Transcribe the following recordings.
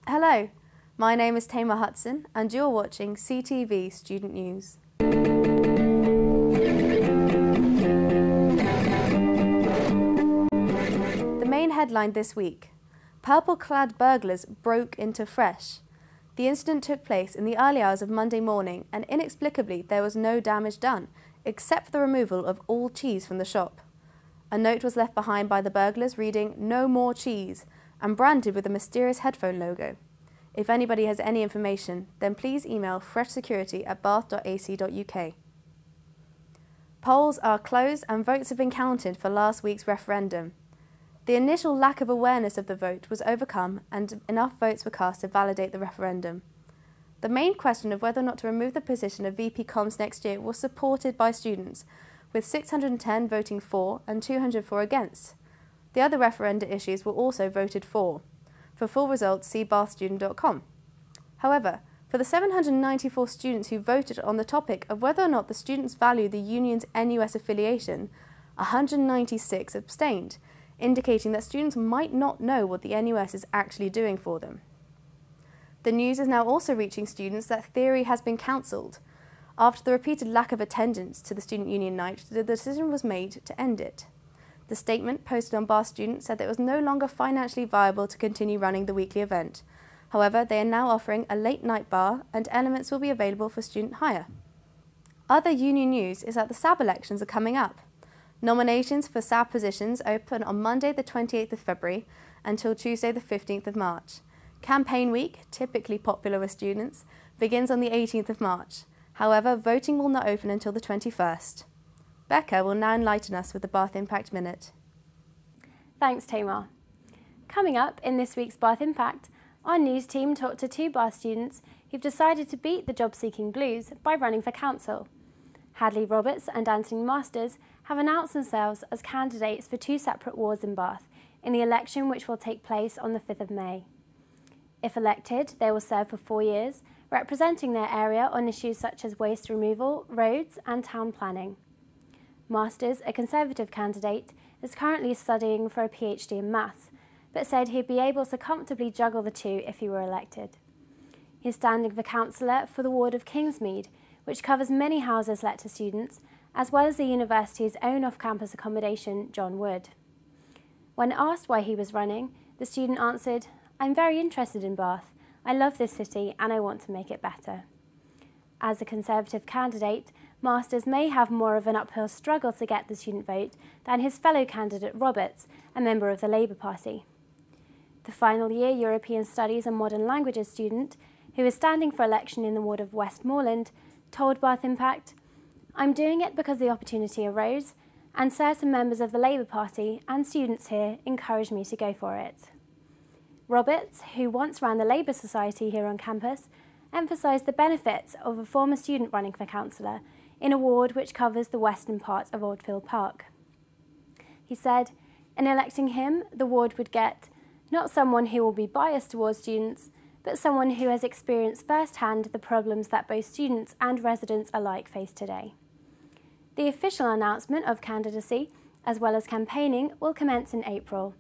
Hello, my name is Tamar Hudson and you're watching CTV Student News. The main headline this week: purple-clad burglars broke into Fresh. The incident took place in the early hours of Monday morning and inexplicably there was no damage done, except for the removal of all cheese from the shop. A note was left behind by the burglars reading "No more cheese" and branded with a mysterious headphone logo. If anybody has any information, then please email freshsecurity@bath.ac.uk. Polls are closed and votes have been counted for last week's referendum. The initial lack of awareness of the vote was overcome and enough votes were cast to validate the referendum. The main question of whether or not to remove the position of VP Comms next year was supported by students, with 610 voting for and 204 against. The other referenda issues were also voted for. For full results, see bathstudent.com. However, for the 794 students who voted on the topic of whether or not the students value the union's NUS affiliation, 196 abstained, indicating that students might not know what the NUS is actually doing for them. The news is now also reaching students that theory has been cancelled. After the repeated lack of attendance to the Student Union night, the decision was made to end it. The statement posted on Bath Student said that it was no longer financially viable to continue running the weekly event. However, they are now offering a late night bar and elements will be available for student hire. Other union news is that the SAB elections are coming up. Nominations for SAB positions open on Monday the 28th of February until Tuesday the 15th of March. Campaign week, typically popular with students, begins on the 18th of March. However, voting will not open until the 21st. Becca will now enlighten us with the Bath Impact Minute. Thanks, Tamar. Coming up in this week's Bath Impact, our news team talked to two Bath students who've decided to beat the job-seeking blues by running for council. Hadley Roberts and Anthony Masters have announced themselves as candidates for two separate wards in Bath in the election which will take place on the 5th of May. If elected, they will serve for 4 years, representing their area on issues such as waste removal, roads and town planning. Masters, a Conservative candidate, is currently studying for a PhD in maths, but said he'd be able to comfortably juggle the two if he were elected. He's standing for councillor for the ward of Kingsmead, which covers many houses let to students, as well as the university's own off-campus accommodation, John Wood. When asked why he was running, the student answered, "I'm very interested in Bath. I love this city and I want to make it better." As a Conservative candidate, Masters may have more of an uphill struggle to get the student vote than his fellow candidate Roberts, a member of the Labour Party. The final year European Studies and Modern Languages student, who is standing for election in the ward of Westmoreland, told Bath Impact, "I'm doing it because the opportunity arose and certain members of the Labour Party and students here encouraged me to go for it." Roberts, who once ran the Labour Society here on campus, emphasised the benefits of a former student running for councillor in a ward which covers the western part of Oldfield Park. He said, "In electing him, the ward would get not someone who will be biased towards students, but someone who has experienced firsthand the problems that both students and residents alike face today." The official announcement of candidacy, as well as campaigning, will commence in April.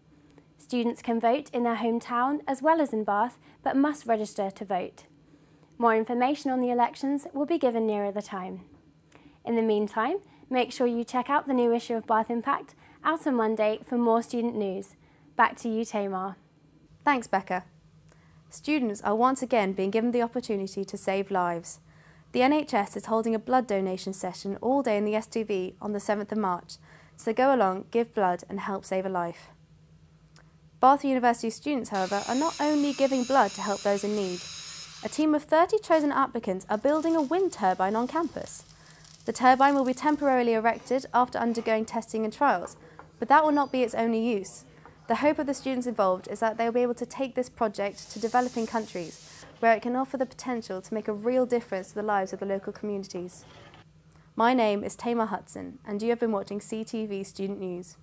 Students can vote in their hometown as well as in Bath, but must register to vote. More information on the elections will be given nearer the time. In the meantime, make sure you check out the new issue of Bath Impact out on Monday for more student news. Back to you, Tamar. Thanks, Becca. Students are once again being given the opportunity to save lives. The NHS is holding a blood donation session all day in the STV on the 7th of March, so go along, give blood and help save a life. Bath University students, however, are not only giving blood to help those in need. A team of 30 chosen applicants are building a wind turbine on campus. The turbine will be temporarily erected after undergoing testing and trials, but that will not be its only use. The hope of the students involved is that they will be able to take this project to developing countries, where it can offer the potential to make a real difference to the lives of the local communities. My name is Tamar Hudson, and you have been watching CTV Student News.